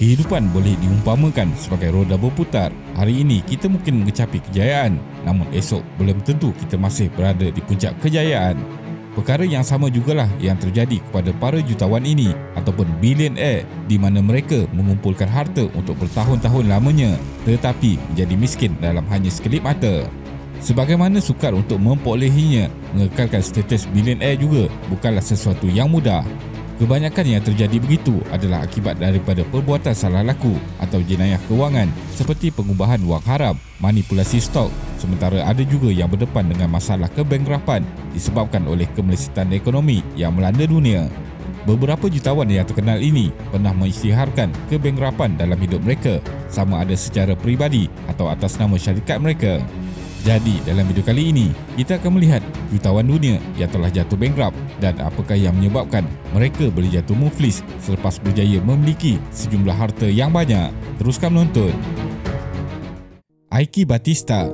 Kehidupan boleh diumpamakan sebagai roda berputar. Hari ini kita mungkin mengecapi kejayaan, namun esok belum tentu kita masih berada di puncak kejayaan. Perkara yang sama jugalah yang terjadi kepada para jutawan ini ataupun billionaire, di mana mereka mengumpulkan harta untuk bertahun-tahun lamanya tetapi menjadi miskin dalam hanya sekelip mata. Sebagaimana sukar untuk memperolehinya, mengekalkan status billionaire juga bukanlah sesuatu yang mudah. Kebanyakan yang terjadi begitu adalah akibat daripada perbuatan salah laku atau jenayah kewangan seperti pengubahan wang haram, manipulasi stok, sementara ada juga yang berdepan dengan masalah kebangkrapan disebabkan oleh kemelesetan ekonomi yang melanda dunia. Beberapa jutawan yang terkenal ini pernah mengisytiharkan kebangkrapan dalam hidup mereka, sama ada secara peribadi atau atas nama syarikat mereka. Jadi dalam video kali ini, kita akan melihat jutawan dunia yang telah jatuh bankrupt dan apakah yang menyebabkan mereka boleh jatuh muflis selepas berjaya memiliki sejumlah harta yang banyak. Teruskan menonton. Ike Batista.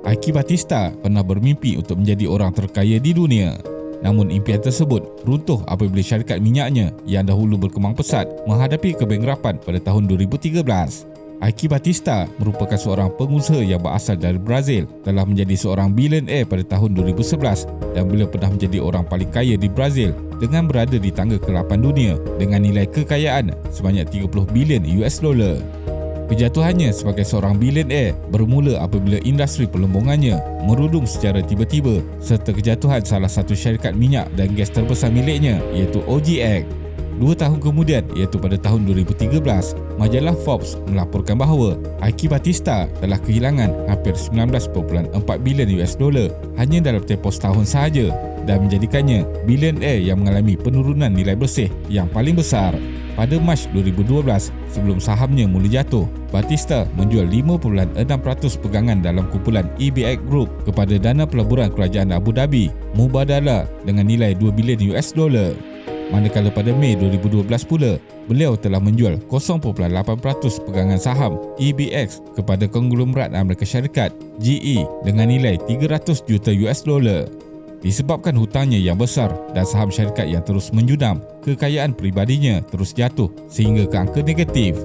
Ike Batista pernah bermimpi untuk menjadi orang terkaya di dunia. Namun impian tersebut runtuh apabila syarikat minyaknya yang dahulu berkembang pesat menghadapi kebangkrapan pada tahun 2013. Ike Batista merupakan seorang pengusaha yang berasal dari Brazil, telah menjadi seorang billionaire pada tahun 2011 dan beliau pernah menjadi orang paling kaya di Brazil dengan berada di tangga ke-8 dunia dengan nilai kekayaan sebanyak 30 bilion US dollar. Kejatuhannya sebagai seorang billionaire bermula apabila industri pelombongannya merudum secara tiba-tiba serta kejatuhan salah satu syarikat minyak dan gas terbesar miliknya iaitu OGX. 2 tahun kemudian iaitu pada tahun 2013, majalah Forbes melaporkan bahawa Ike Batista telah kehilangan hampir 19.4 bilion US dollar hanya dalam tempoh setahun sahaja dan menjadikannya billionaire yang mengalami penurunan nilai bersih yang paling besar. Pada Mac 2012, sebelum sahamnya mula jatuh, Batista menjual 5.6% pegangan dalam kumpulan EBX Group kepada dana pelaburan kerajaan Abu Dhabi, Mubadala, dengan nilai 2 bilion US dollar. Manakala pada Mei 2012 pula, beliau telah menjual 0.8% pegangan saham EBX kepada konglomerat Amerika Syarikat GE dengan nilai 300 juta US dollar. Disebabkan hutangnya yang besar dan saham syarikat yang terus menjunam, kekayaan peribadinya terus jatuh sehingga ke angka negatif.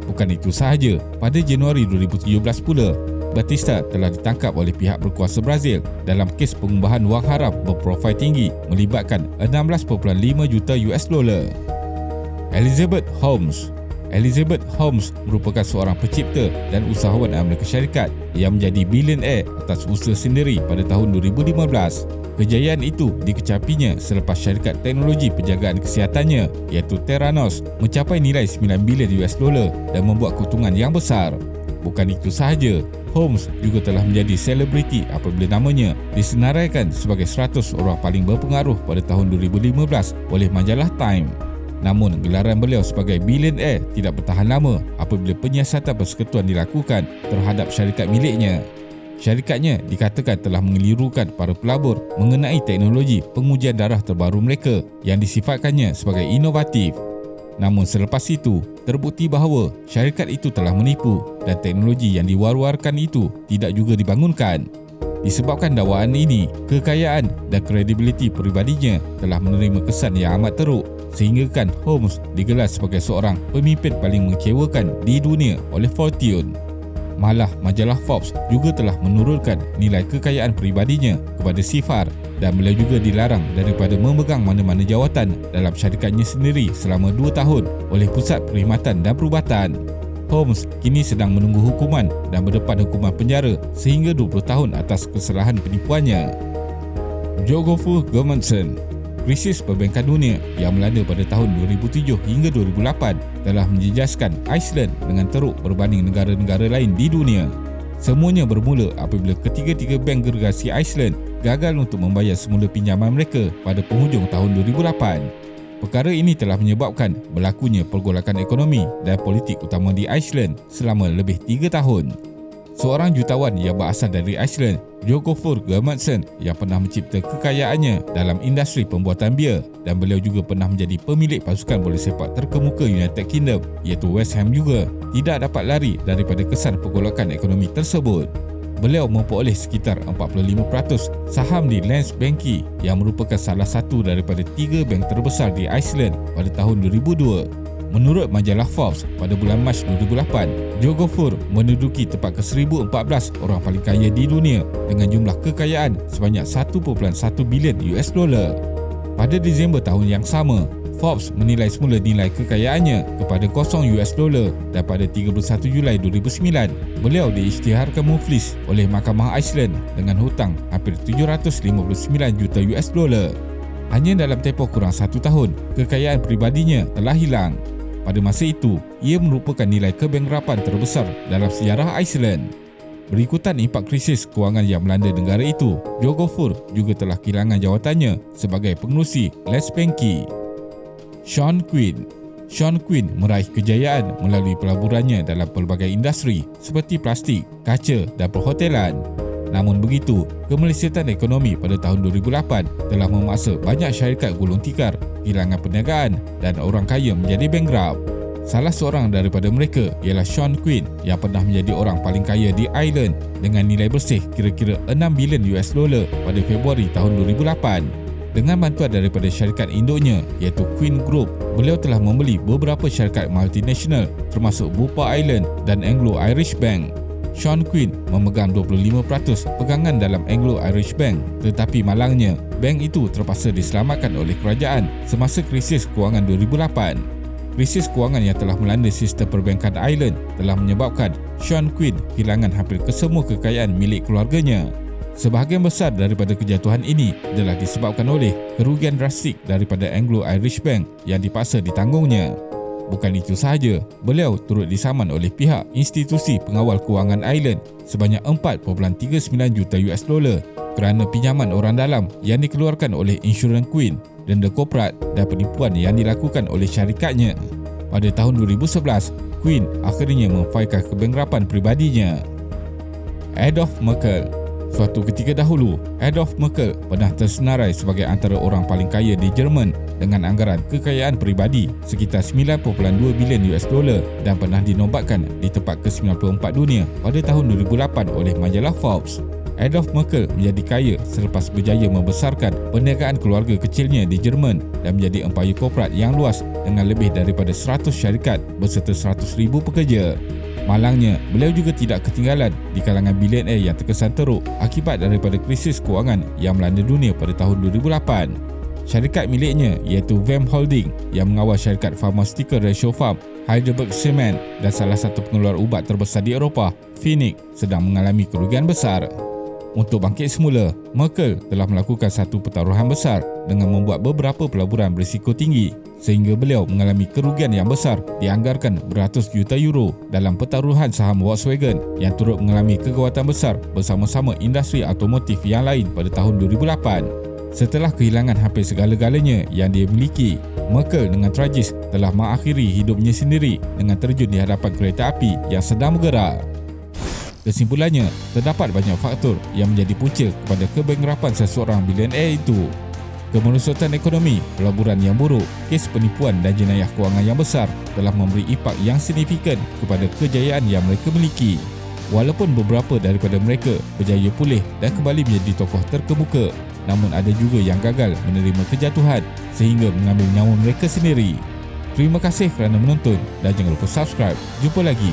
Bukan itu sahaja, pada Januari 2017 pula, Batista telah ditangkap oleh pihak berkuasa Brazil dalam kes pengubahan wang haram berprofil tinggi melibatkan 16.5 juta US dollar. Elizabeth Holmes. Elizabeth Holmes merupakan seorang pencipta dan usahawan Amerika Syarikat yang menjadi billionaire atas usaha sendiri pada tahun 2015. Kejayaan itu dikecapinya selepas syarikat teknologi penjagaan kesihatannya iaitu Theranos mencapai nilai 9 bilion US dollar dan membuat keuntungan yang besar. Bukan itu sahaja, Holmes juga telah menjadi selebriti apabila namanya disenaraikan sebagai 100 orang paling berpengaruh pada tahun 2015 oleh majalah Time. Namun, gelaran beliau sebagai billionaire tidak bertahan lama apabila penyiasatan persekutuan dilakukan terhadap syarikat miliknya. Syarikatnya dikatakan telah mengelirukan para pelabur mengenai teknologi pengujian darah terbaru mereka yang disifatkannya sebagai inovatif. Namun selepas itu, terbukti bahawa syarikat itu telah menipu dan teknologi yang diwar-warkan itu tidak juga dibangunkan. Disebabkan dakwaan ini, kekayaan dan kredibiliti peribadinya telah menerima kesan yang amat teruk sehinggakan Holmes digelar sebagai seorang pemimpin paling mengecewakan di dunia oleh Fortune. Malah majalah Forbes juga telah menurunkan nilai kekayaan peribadinya kepada sifar dan beliau juga dilarang daripada memegang mana-mana jawatan dalam syarikatnya sendiri selama 2 tahun oleh Pusat Perkhidmatan dan Perubatan. Holmes kini sedang menunggu hukuman dan berdepan hukuman penjara sehingga 20 tahun atas kesalahan penipuannya. Jørgen Gudmundsson. Krisis perbankan dunia yang melanda pada tahun 2007 hingga 2008 telah menjejaskan Iceland dengan teruk berbanding negara-negara lain di dunia. Semuanya bermula apabila ketiga-tiga bank gergasi Iceland gagal untuk membayar semula pinjaman mereka pada penghujung tahun 2008. Perkara ini telah menyebabkan berlakunya pergolakan ekonomi dan politik utama di Iceland selama lebih 3 tahun. Seorang jutawan yang berasal dari Iceland, Jørgen Gudmundsson, yang pernah mencipta kekayaannya dalam industri pembuatan bia dan beliau juga pernah menjadi pemilik pasukan bola sepak terkemuka United Kingdom iaitu West Ham juga, tidak dapat lari daripada kesan pergolakan ekonomi tersebut. Beliau memperoleh sekitar 45% saham di Landsbanki yang merupakan salah satu daripada 3 bank terbesar di Iceland pada tahun 2002. Menurut majalah Forbes pada bulan Mac 2008, Joe Gofur menduduki tempat ke-1014 orang paling kaya di dunia dengan jumlah kekayaan sebanyak 1.1 bilion US dollar. Pada Disember tahun yang sama, Forbes menilai semula nilai kekayaannya kepada $0 dan pada 31 Julai 2009, beliau diisytiharkan muflis oleh Mahkamah Iceland dengan hutang hampir 759 juta US dollar. Hanya dalam tempoh kurang 1 tahun, kekayaan pribadinya telah hilang. Pada masa itu, ia merupakan nilai kebangkrapan terbesar dalam sejarah Iceland. Berikutan impak krisis kewangan yang melanda negara itu, Joe Gofur juga telah kehilangan jawatannya sebagai pengerusi Let's Banky. Sean Quinn meraih kejayaan melalui pelaburannya dalam pelbagai industri seperti plastik, kaca dan perhotelan. Namun begitu, kemelesetan ekonomi pada tahun 2008 telah memaksa banyak syarikat gulung tikar kehilangan perniagaan dan orang kaya menjadi bankrupt. Salah seorang daripada mereka ialah Sean Quinn yang pernah menjadi orang paling kaya di Ireland dengan nilai bersih kira-kira 6 bilion US dollar pada Februari tahun 2008. Dengan bantuan daripada syarikat induknya iaitu Quinn Group, beliau telah membeli beberapa syarikat multinasional termasuk Bupa Island dan Anglo-Irish Bank. Sean Quinn memegang 25% pegangan dalam Anglo-Irish Bank, tetapi malangnya, bank itu terpaksa diselamatkan oleh kerajaan semasa krisis kewangan 2008. Krisis kewangan yang telah melanda sistem perbankan Ireland telah menyebabkan Sean Quinn kehilangan hampir kesemua kekayaan milik keluarganya. Sebahagian besar daripada kejatuhan ini adalah disebabkan oleh kerugian drastik daripada Anglo-Irish Bank yang dipaksa ditanggungnya. Bukan itu sahaja, beliau turut disaman oleh pihak institusi pengawal kewangan Ireland sebanyak 4.39 juta US dollar kerana pinjaman orang dalam yang dikeluarkan oleh insurans Quinn, denda korporat dan penipuan yang dilakukan oleh syarikatnya. Pada tahun 2011, Quinn akhirnya memfailkan kebangkrapan pribadinya. Adolf Merkel. Suatu ketika dahulu, Adolf Merkel pernah tersenarai sebagai antara orang paling kaya di Jerman dengan anggaran kekayaan peribadi sekitar 9.2 bilion US dollar dan pernah dinobatkan di tempat ke-94 dunia pada tahun 2008 oleh majalah Forbes. Adolf Merkel menjadi kaya selepas berjaya membesarkan perniagaan keluarga kecilnya di Jerman dan menjadi empayar korporat yang luas dengan lebih daripada 100 syarikat berserta 100,000 pekerja. Malangnya, beliau juga tidak ketinggalan di kalangan bilioner yang terkesan teruk akibat daripada krisis kewangan yang melanda dunia pada tahun 2008. Syarikat miliknya iaitu VEM Holding yang mengawal syarikat farmaceutical Rashopharm, Heidelberg Cement dan salah satu pengeluar ubat terbesar di Eropah, Phoenix, sedang mengalami kerugian besar. Untuk bangkit semula, Merkel telah melakukan satu pertaruhan besar dengan membuat beberapa pelaburan berisiko tinggi sehingga beliau mengalami kerugian yang besar dianggarkan beratus juta euro dalam pertaruhan saham Volkswagen yang turut mengalami kegawatan besar bersama-sama industri automotif yang lain pada tahun 2008. Setelah kehilangan hampir segala-galanya yang dia miliki, Merkel dengan tragis telah mengakhiri hidupnya sendiri dengan terjun di hadapan kereta api yang sedang bergerak. Kesimpulannya, terdapat banyak faktor yang menjadi punca kepada kebangkrapan seseorang bilioner itu. Kemerosotan ekonomi, pelaburan yang buruk, kes penipuan dan jenayah kewangan yang besar telah memberi impak yang signifikan kepada kejayaan yang mereka miliki. Walaupun beberapa daripada mereka berjaya pulih dan kembali menjadi tokoh terkemuka, namun ada juga yang gagal menerima kejatuhan sehingga mengambil nyawa mereka sendiri. Terima kasih kerana menonton dan jangan lupa subscribe. Jumpa lagi.